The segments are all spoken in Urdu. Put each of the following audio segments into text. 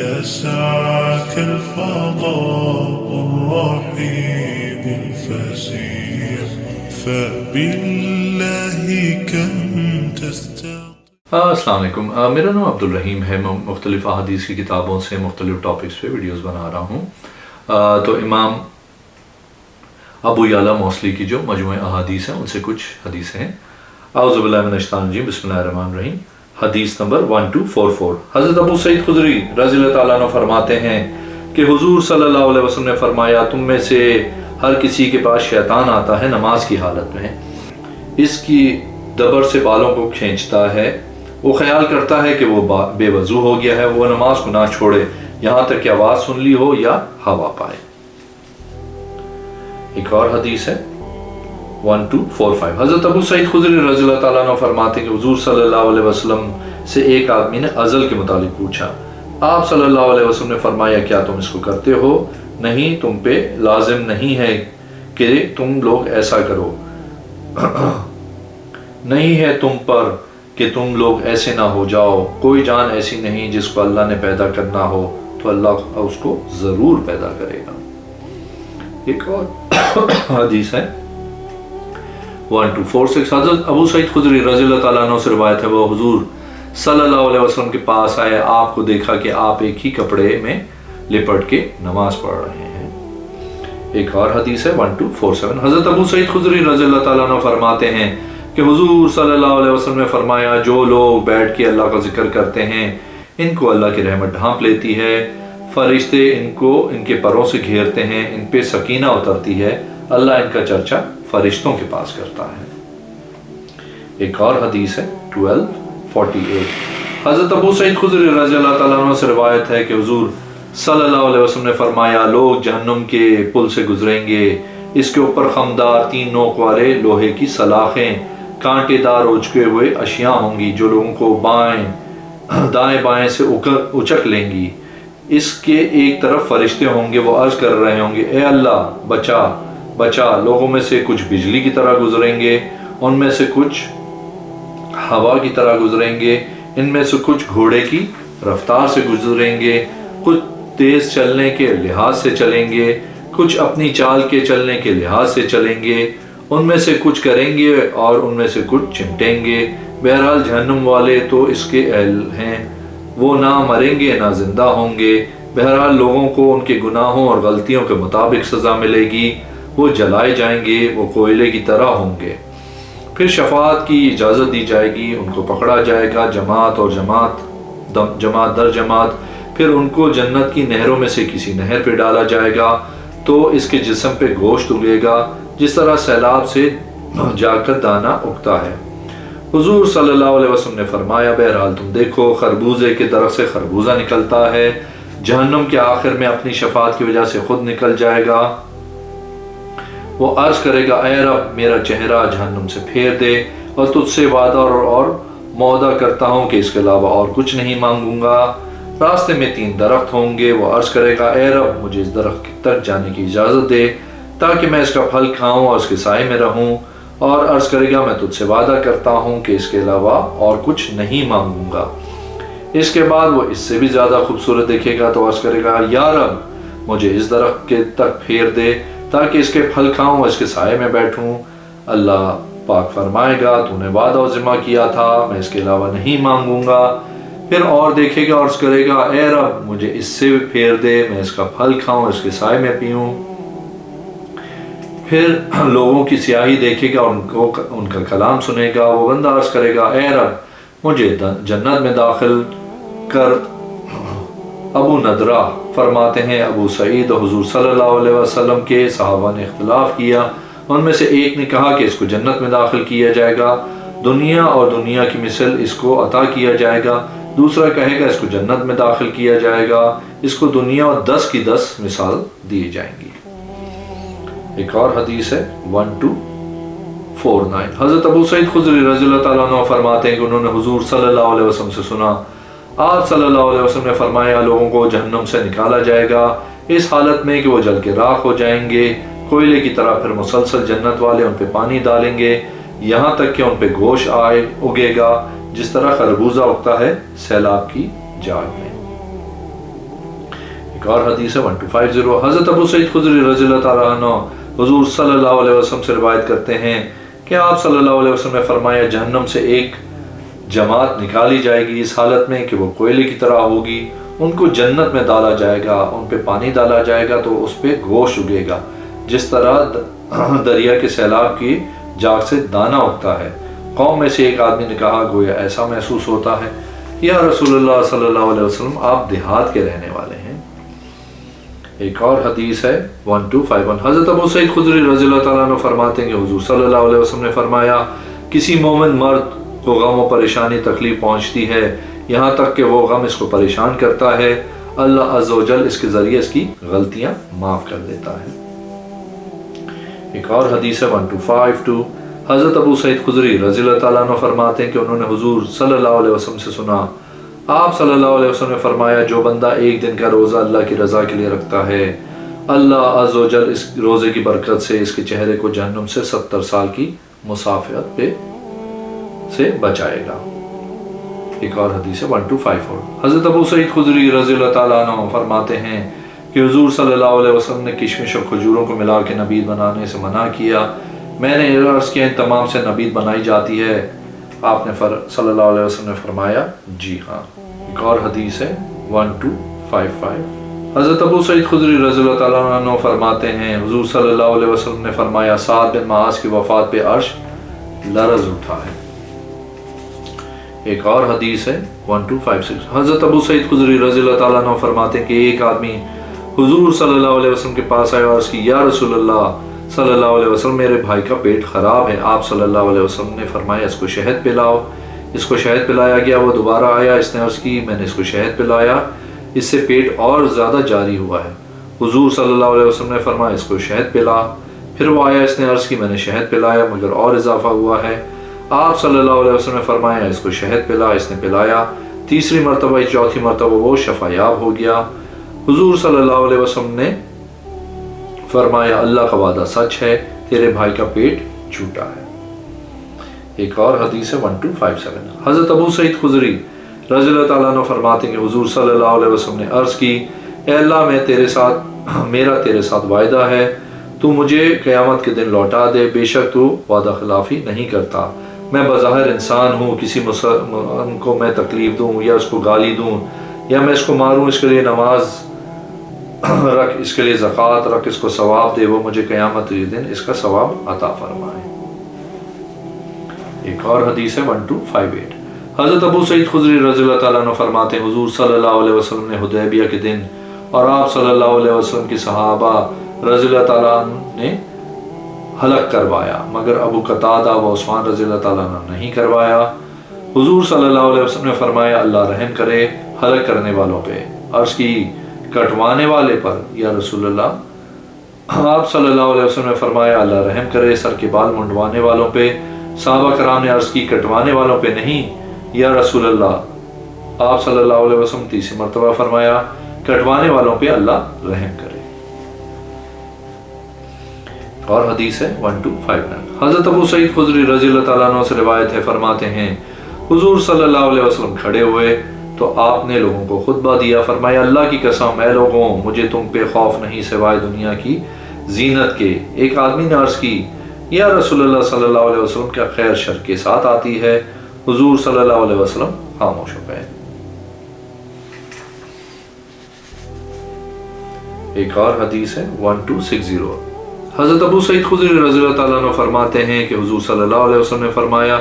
يسعك الفضاء الرحيم الفسيح فبالله كم تستطيع. السلام علیکم. میرا نام عبدالرحیم ہے. میں مختلف احادیث کی کتابوں سے مختلف ٹاپکس پہ ویڈیوز بنا رہا ہوں. تو امام ابو یعلا موصلی کی جو مجموعہ احادیث ہیں ان سے کچھ حدیثیں ہیں. اعوذ باللہ من الشیطان الرجیم. بسم اللہ الرحمن الرحیم. حدیث نمبر 1244. حضرت ابو سعید خدری رضی اللہ تعالیٰ عنہ فرماتے ہیں کہ حضور صلی اللہ علیہ وسلم نے فرمایا تم میں سے ہر کسی کے پاس شیطان آتا ہے نماز کی حالت میں، اس کی دبر سے بالوں کو کھینچتا ہے، وہ خیال کرتا ہے کہ وہ بے وضو ہو گیا ہے، وہ نماز کو نہ چھوڑے یہاں تک کہ آواز سن لی ہو یا ہوا پائے. ایک اور حدیث ہے 1245. حضرت ابو سعید خدری رضی اللہ تعالیٰ عنہ فرماتے ہیں کہ حضور صلی اللہ علیہ وسلم سے ایک آدمی نے ازل کے متعلق پوچھا. آپ صلی اللہ علیہ وسلم نے فرمایا کیا تم اس کو کرتے ہو؟ نہیں، تم پہ لازم نہیں ہے کہ تم لوگ ایسا کرو، نہیں ہے تم پر کہ تم لوگ ایسے نہ ہو جاؤ. کوئی جان ایسی نہیں جس کو اللہ نے پیدا کرنا ہو تو اللہ اس کو ضرور پیدا کرے گا. ایک اور حدیث ہے 1246. حضرت ابو سعید خدری رضی اللہ تعالیٰ عنہ سے روایت ہے وہ حضور صلی اللہ علیہ وسلم کے پاس آئے، آپ کو دیکھا کہ آپ ایک ہی کپڑے میں لپٹ کے نماز پڑھ رہے ہیں. ایک اور حدیث ہے 1247. حضرت ابو سعید خدری رضی اللہ تعالیٰ عنہ فرماتے ہیں کہ حضور صلی اللہ علیہ وسلم نے فرمایا جو لوگ بیٹھ کے اللہ کا ذکر کرتے ہیں ان کو اللہ کی رحمت ڈھانپ لیتی ہے، فرشتے ان کو ان کے پروں سے گھیرتے ہیں، ان پہ سکینہ اترتی ہے، اللہ ان کا چرچا فرشتوں کے پاس کرتا ہے. ایک اور حدیث ہے 1248. حضرت ابو سعید خدری رضی اللہ تعالیٰ عنہ سے روایت ہے کہ حضور صلی اللہ علیہ وسلم نے فرمایا لوگ جہنم کے پل سے گزریں گے، اس کے اوپر خمدار 3 نوک والے لوہے کی سلاخیں کانٹے دار اچکے ہوئے اشیاء ہوں گی جو لوگوں کو دائیں بائیں سے اچک لیں گی. اس کے ایک طرف فرشتے ہوں گے، وہ عرض کر رہے ہوں گے اے اللہ بچا بچا. لوگوں میں سے کچھ بجلی کی طرح گزریں گے، ان میں سے کچھ ہوا کی طرح گزریں گے، ان میں سے کچھ گھوڑے کی رفتار سے گزریں گے، کچھ تیز چلنے کے لحاظ سے چلیں گے، کچھ اپنی چال کے چلنے کے لحاظ سے چلیں گے، ان میں سے کچھ کریں گے اور ان میں سے کچھ چمٹیں گے. بہرحال جہنم والے تو اس کے اہل ہیں، وہ نہ مریں گے نہ زندہ ہوں گے. بہرحال لوگوں کو ان کے گناہوں اور غلطیوں کے مطابق سزا ملے گی، وہ جلائے جائیں گے، وہ کوئلے کی طرح ہوں گے. پھر شفاعت کی اجازت دی جائے گی، ان کو پکڑا جائے گا جماعت اور جماعت در جماعت. پھر ان کو جنت کی نہروں میں سے کسی نہر پہ ڈالا جائے گا تو اس کے جسم پہ گوشت اگے گا جس طرح سیلاب سے جا کر دانہ اگتا ہے. حضور صلی اللہ علیہ وسلم نے فرمایا بہرحال تم دیکھو خربوزے کے درخت سے خربوزہ نکلتا ہے، جہنم کے آخر میں اپنی شفاعت کی وجہ سے خود نکل جائے گا. وہ عرض کرے گا اے رب میرا چہرہ جہنم سے پھیر دے اور تجھ سے وعدہ اور معاہدہ کرتا ہوں کہ اس کے علاوہ اور کچھ نہیں مانگوں گا. راستے میں 3 درخت ہوں گے، وہ عرض کرے گا اے رب مجھے اس درخت تک جانے کی اجازت دے تاکہ میں اس کا پھل کھاؤں اور اس کے سائے میں رہوں. اور عرض کرے گا میں تجھ سے وعدہ کرتا ہوں کہ اس کے علاوہ اور کچھ نہیں مانگوں گا. اس کے بعد وہ اس سے بھی زیادہ خوبصورت دیکھے گا تو عرض کرے گا یا رب مجھے اس درخت کے تک پھیر دے تاکہ اس کے پھل کھاؤں اور اس کے سائے میں بیٹھوں. اللہ پاک فرمائے گا تو نے وعدہ و ذمہ کیا تھا، میں اس کے علاوہ نہیں مانگوں گا. پھر اور دیکھے گا اور عرض کرے گا اے رب مجھے اس سے بھی پھیر دے، میں اس کا پھل کھاؤں اس کے سائے میں پیوں. پھر لوگوں کی سیاہی دیکھے گا، ان کا کلام سنے گا. وہ بندہ عرض کرے گا اے رب مجھے جنت میں داخل کر. ابو نضرہ فرماتے ہیں ابو سعید اور حضور صلی اللہ علیہ وسلم کے صحابہ نے اختلاف کیا. ان میں سے ایک نے کہا کہ اس کو جنت میں داخل کیا جائے گا، دنیا اور دنیا کی مثل اس کو عطا کیا جائے گا. دوسرا کہے گا اس کو جنت میں داخل کیا جائے گا، اس کو دنیا اور 10 کی 10 مثال دی جائیں گی. ایک اور حدیث ہے 1249. حضرت ابو سعید خدری رضی اللہ تعالیٰ عنہ فرماتے ہیں کہ انہوں نے حضور صلی اللہ علیہ وسلم سے سنا، آپ صلی اللہ علیہ وسلم نے فرمایا لوگوں کو جہنم سے نکالا جائے گا اس حالت میں کہ وہ جل کے راکھ ہو جائیں گے کوئلے کی طرح. پھر مسلسل جنت والے ان پہ پانی ڈالیں گے یہاں تک کہ ان پہ گوشت اگے گا جس طرح خربوزہ اگتا ہے سیلاب کی جال میں. ایک اور حدیث ہے 1250، حضرت ابو سعید خدری رضی اللہ تعالیٰ عنہ حضور صلی اللہ علیہ وسلم سے روایت کرتے ہیں کہ آپ صلی اللہ علیہ وسلم نے فرمایا جہنم سے ایک جماعت نکالی جائے گی اس حالت میں کہ وہ کوئلے کی طرح ہوگی، ان کو جنت میں ڈالا جائے گا، ان پہ پانی ڈالا جائے گا تو اس پہ گوشت اگے گا جس طرح دریا کے سیلاب کی جاگ سے دانہ اگتا ہے۔ قوم میں سے ایک آدمی نے کہا گویا ایسا محسوس ہوتا ہے یا رسول اللہ صلی اللہ علیہ وسلم آپ دیہات کے رہنے والے ہیں۔ ایک اور حدیث ہے 1251، حضرت ابو سعید خدری رضی اللہ تعالیٰ عنہ فرماتے ہیں کہ حضور صلی اللہ علیہ وسلم نے فرمایا کسی مومن مرد کو غم و پریشانی تکلیف پہنچتی ہے یہاں تک کہ وہ غم اس کو پریشان کرتا ہے، اللہ عز و جل اس کے ذریعے اس کی غلطیاں معاف کر دیتا ہے۔ ایک اور حدیث ہے 1252، حضرت ابو سعید خدری رضی اللہ تعالیٰ عنہ فرماتے ہیں کہ انہوں نے حضور صلی اللہ علیہ وسلم سے سنا، آپ صلی اللہ علیہ وسلم نے فرمایا جو بندہ ایک دن کا روزہ اللہ کی رضا کے لیے رکھتا ہے اللہ عز و جل اس روزے کی برکت سے اس کے چہرے کو جہنم سے 70 سال کی مسافرت پہ سے بچائے گا۔ ایک اور حدیث ہے 1254، حضرت ابو سعید خدری رضی اللہ تعالیٰ عنہ فرماتے ہیں کہ حضور صلی اللہ علیہ وسلم نے کشمش اور کھجوروں کو ملا کے نبید بنانے سے منع کیا، میں نے عرض کیا ان تمام سے نبید بنائی جاتی ہے؟ آپ نے صلی اللہ علیہ وسلم نے فرمایا جی ہاں۔ ایک اور حدیث ہے 1255، حضرت ابو سعید خدری رضی اللہ تعالیٰ عنہ فرماتے ہیں حضور صلی اللہ علیہ وسلم نے فرمایا سعد بن معاذ کی وفات پہ عرش لرز اٹھا ہے۔ ایک اور حدیث ہے 1256، حضرت ابو سعید خدری رضی اللہ تعالیٰ عنہ فرماتے ہیں کہ ایک آدمی حضور صلی اللہ علیہ وسلم کے پاس آیا اور عرض کی یا رسول اللہ صلی اللہ علیہ وسلم میرے بھائی کا پیٹ خراب ہے۔ آپ صلی اللہ علیہ وسلم نے فرمایا اس کو شہد پلاؤ، اس کو شہد پلایا گیا، وہ دوبارہ آیا، اس نے عرض کی میں نے اس کو شہد پلایا، اس سے پیٹ اور زیادہ جاری ہوا ہے۔ حضور صلی اللہ علیہ وسلم نے فرمایا اس کو شہد پلا، پھر وہ آیا، اس نے عرض کی میں نے شہد پلایا مگر اور اضافہ ہوا ہے۔ آپ صلی اللہ علیہ وسلم نے فرمایا اس کو شہد پلا، اس نے پلایا، تیسری مرتبہ چوتھی مرتبہ وہ شفا یاب ہو گیا۔ حضور صلی اللہ علیہ وسلم نے فرمایا اللہ کا وعدہ سچ ہے، تیرے بھائی کا پیٹ چھوٹا ہے۔ ایک اور حدیث ہے 1257، حضرت ابو سعید خدری رضی اللہ تعالیٰ عنہ فرماتے ہیں کہ حضور صلی اللہ علیہ وسلم نے عرض کی اے اللہ میرا تیرے ساتھ وعدہ ہے، تو مجھے قیامت کے دن لوٹا دے، بے شک تو وعدہ خلافی نہیں کرتا، میں بظاہر انسان ہوں، کسی مسلمان کو میں تکلیف دوں یا اس کو گالی دوں یا میں اس کو ماروں، اس کے لیے نماز رکھ، اس کے لیے زکوٰۃ رکھ، اس کو ثواب دے، وہ مجھے قیامت کے دن اس کا ثواب عطا فرمائے۔ ایک اور حدیث ہے 1258، حضرت ابو سعید خدری رضی اللہ تعالیٰ عنہ فرماتے ہیں حضور صلی اللہ علیہ وسلم نے حدیبیہ کے دن اور آپ صلی اللہ علیہ وسلم کی صحابہ رضی اللہ تعالیٰ عنہ نے حلق کروایا مگر ابو قتادہ و عثمان رضی اللہ تعالیٰ عنہ نہیں کروایا۔ حضور صلی اللہ علیہ وسلم نے فرمایا اللہ رحم کرے حلق کرنے والوں پہ، عرض کی کٹوانے والے پر یا رسول اللہ؟ آپ صلی اللہ علیہ وسلم نے فرمایا اللہ رحم کرے سر کے بال منڈوانے والوں پہ۔ صحابہ کرام نے عرض کی کٹوانے والوں پہ نہیں یا رسول اللہ؟ آپ صلی اللہ علیہ وسلم تیسری مرتبہ فرمایا کٹوانے والوں پہ اللہ رحم کرے۔ اور حدیث ہے 1259، حضرت ابو سعید خدری رضی اللہ تعالیٰ عنہ سے روایت ہے، فرماتے ہیں حضور صلی اللہ علیہ وسلم کھڑے ہوئے تو آپ نے لوگوں کو خطبہ دیا، فرمایا اللہ کی قسم اے لوگوں مجھے تم پہ خوف نہیں سوائے دنیا کی زینت کے۔ ایک آدمی نے عرض کی یا رسول اللہ صلی اللہ علیہ وسلم کیا خیر شر کے ساتھ آتی ہے؟ حضور صلی اللہ علیہ وسلم خاموش ہو گئے۔ ایک اور حدیث ہے 1260، حضرت ابو سعید خدری رضی اللہ تعالیٰ عنہ فرماتے ہیں کہ حضور صلی اللہ علیہ وسلم نے فرمایا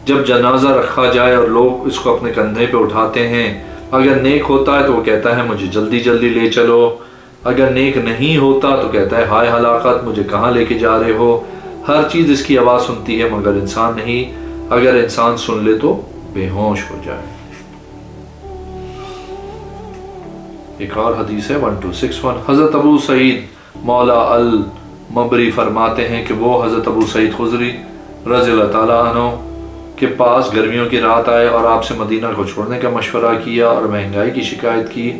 جب جنازہ رکھا جائے اور لوگ اس کو اپنے کندھے پہ اٹھاتے ہیں، اگر نیک ہوتا ہے تو وہ کہتا ہے مجھے جلدی جلدی لے چلو، اگر نیک نہیں ہوتا تو کہتا ہے ہائے ہلاکت مجھے کہاں لے کے جا رہے ہو۔ ہر چیز اس کی آواز سنتی ہے مگر انسان نہیں، اگر انسان سن لے تو بے ہوش ہو جائے۔ ایک اور حدیث ہے 1261، حضرت ابو سعید مولا المبری فرماتے ہیں کہ وہ حضرت ابو سعید خدری رضی اللہ تعالیٰ عنہ کے پاس گرمیوں کی رات آئے اور آپ سے مدینہ کو چھوڑنے کا مشورہ کیا اور مہنگائی کی شکایت کی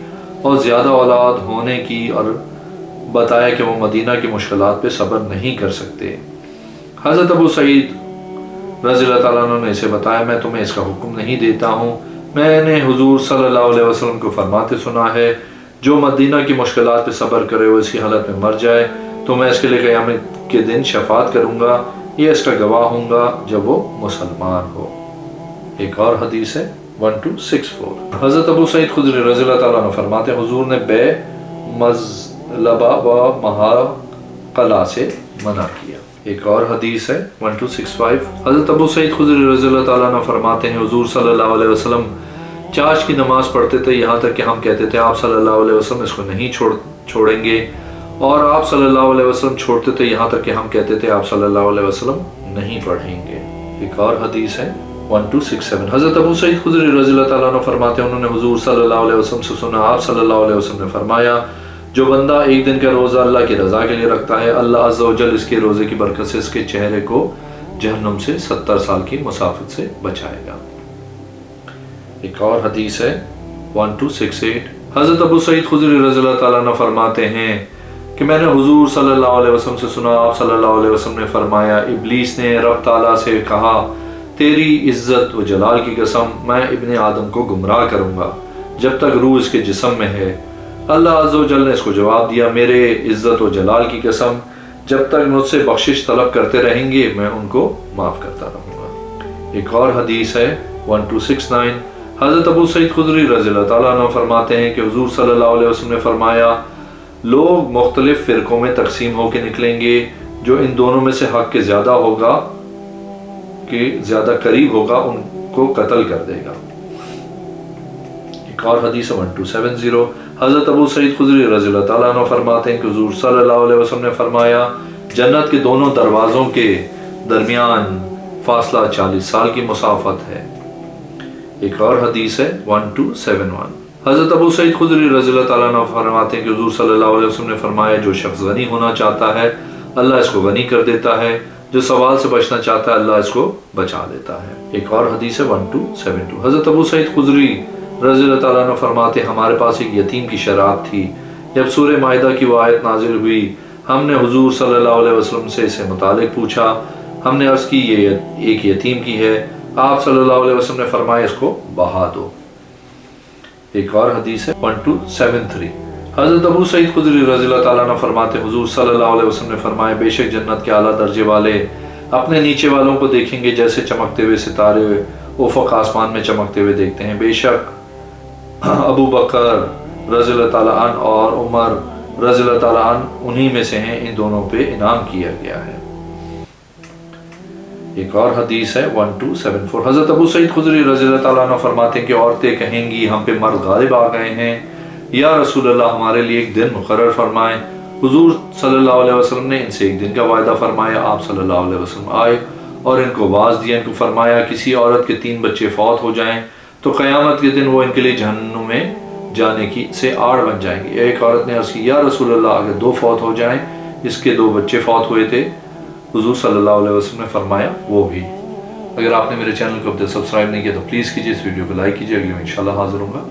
اور زیادہ اولاد ہونے کی، اور بتایا کہ وہ مدینہ کی مشکلات پہ صبر نہیں کر سکتے۔ حضرت ابو سعید رضی اللہ تعالیٰ عنہ نے اسے بتایا میں تمہیں اس کا حکم نہیں دیتا ہوں، میں نے حضور صلی اللہ علیہ وسلم کو فرماتے سنا ہے جو مدینہ کی مشکلات پہ صبر کرے وہ اس کی حالت میں مر جائے تو میں اس کے لیے قیامت کے دن شفاعت کروں گا، یہ اس کا گواہ ہوں گا جب وہ مسلمان ہو۔ ایک اور حدیث ہے 1264، حضرت ابو سعید خدری رضی اللہ تعالیٰ عنہ فرماتے ہیں حضور نے بے مزلبہ و محاقلہ سے منع کیا۔ ایک اور حدیث ہے 1265، حضرت ابو سعید خدری رضی اللہ تعالیٰ عنہ فرماتے ہیں حضور صلی اللہ علیہ وسلم چاش کی نماز پڑھتے تھے یہاں تک کہ ہم کہتے تھے آپ صلی اللہ علیہ وسلم اس کو نہیں چھوڑیں گے، اور آپ صلی اللہ علیہ وسلم چھوڑتے تھے یہاں تک کہ ہم کہتے تھے آپ صلی اللہ علیہ وسلم نہیں پڑھیں گے۔ ایک اور حدیث ہے 1267، حضرت ابو سعید خدری رضی اللہ تعالیٰ عنہ فرماتے ہیں انہوں نے حضور صلی اللہ علیہ وسلم سے سنا، آپ صلی اللہ علیہ وسلم نے فرمایا جو بندہ ایک دن کا روزہ اللہ کی رضا کے لیے رکھتا ہے اللہ عز و جل اس کے روزے کی برکت سے اس کے چہرے کو جہنم سے 70 سال کی مسافت سے بچائے گا۔ ایک اور حدیث ہے 1268، حضرت ابو سعید خدری رضی اللہ تعالیٰ عنہ فرماتے ہیں کہ میں نے حضور صلی اللہ علیہ وسلم سے سنا، آپ صلی اللہ علیہ وسلم نے فرمایا ابلیس نے رب تعالیٰ سے کہا تیری عزت و جلال کی قسم میں ابن آدم کو گمراہ کروں گا جب تک روح اس کے جسم میں ہے۔ اللہ عز و جل نے اس کو جواب دیا میرے عزت و جلال کی قسم جب تک مجھ سے بخشش طلب کرتے رہیں گے میں ان کو معاف کرتا رہوں گا۔ ایک اور حدیث ہے 1269، حضرت ابو سعید خدری رضی اللہ تعالیٰ عنہ فرماتے ہیں کہ حضور صلی اللہ علیہ وسلم نے فرمایا لوگ مختلف فرقوں میں تقسیم ہو کے نکلیں گے، جو ان دونوں میں سے حق کے زیادہ ہوگا کہ زیادہ قریب ہوگا ان کو قتل کر دے گا۔ ایک اور حدیث 1270، حضرت ابو سعید خدری رضی اللہ تعالیٰ عنہ فرماتے ہیں کہ حضور صلی اللہ علیہ وسلم نے فرمایا جنت کے دونوں دروازوں کے درمیان فاصلہ 40 سال کی مسافت ہے۔ ایک اور حدیث ہے 1271، حضرت ابو سعید خدری رضی اللہ تعالیٰ عنہ فرماتے ہیں کہ حضور صلی اللہ علیہ وسلم نے فرمایا جو شخص غنی ہونا چاہتا ہے اللہ اس کو غنی کر دیتا ہے، جو سوال سے بچنا چاہتا ہے اللہ اس کو بچا دیتا ہے۔ ایک اور حدیث ہے 1272، حضرت ابو سعید خدری رضی اللہ تعالیٰ عنہ فرماتے ہیں ہمارے پاس ایک یتیم کی شراب تھی، جب سورہ مائدہ کی وہ آیت نازل ہوئی ہم نے حضور صلی اللہ علیہ وسلم سے اسے متعلق پوچھا، ہم نے عرض کی یہ ایک یتیم کی ہے، آپ صلی اللہ علیہ وسلم نے فرمایا اس کو بہا دو۔ ایک اور حدیث ہے 1273، حضرت ابو سعید خدری رضی اللہ تعالیٰ عنہ فرماتے حضور صلی اللہ علیہ وسلم نے فرمایا بے شک جنت کے اعلیٰ درجے والے اپنے نیچے والوں کو دیکھیں گے جیسے چمکتے ہوئے ستارے افق آسمان میں چمکتے ہوئے دیکھتے ہیں، بے شک ابو بکر رضی اللہ تعالیٰ عنہ اور عمر رضی اللہ تعالیٰ عنہ انہی میں سے ہیں، ان دونوں پہ انعام کیا گیا ہے۔ ایک اور حدیث ہے 1274، حضرت ابو سعید خدری رضی اللہ تعالیٰ عنہ فرماتے ہیں کہ عورتیں کہیں گی ہم پہ مرد غالب آ گئے ہیں، یا رسول اللہ ہمارے لیے ایک دن مقرر فرمائیں۔ حضور صلی اللہ علیہ وسلم نے ان سے ایک دن کا وعدہ فرمایا، آپ صلی اللہ علیہ وسلم آئے اور ان کو واز دیا، ان کو فرمایا کسی عورت کے 3 بچے فوت ہو جائیں تو قیامت کے دن وہ ان کے لیے جہنم میں جانے کی سے آڑ بن جائیں گی۔ ایک عورت نے عرض کی یا رسول اللہ اگر 2 فوت ہو جائیں، اس کے 2 بچے فوت ہوئے تھے، حضور صلی اللہ علیہ وسلم نے فرمایا وہ بھی۔ اگر آپ نے میرے چینل کو اب تک سبسکرائب نہیں کیا تو پلیز کیجیے، اس ویڈیو کو لائک کیجیے، اگلی میں انشاءاللہ حاضر ہوں گا۔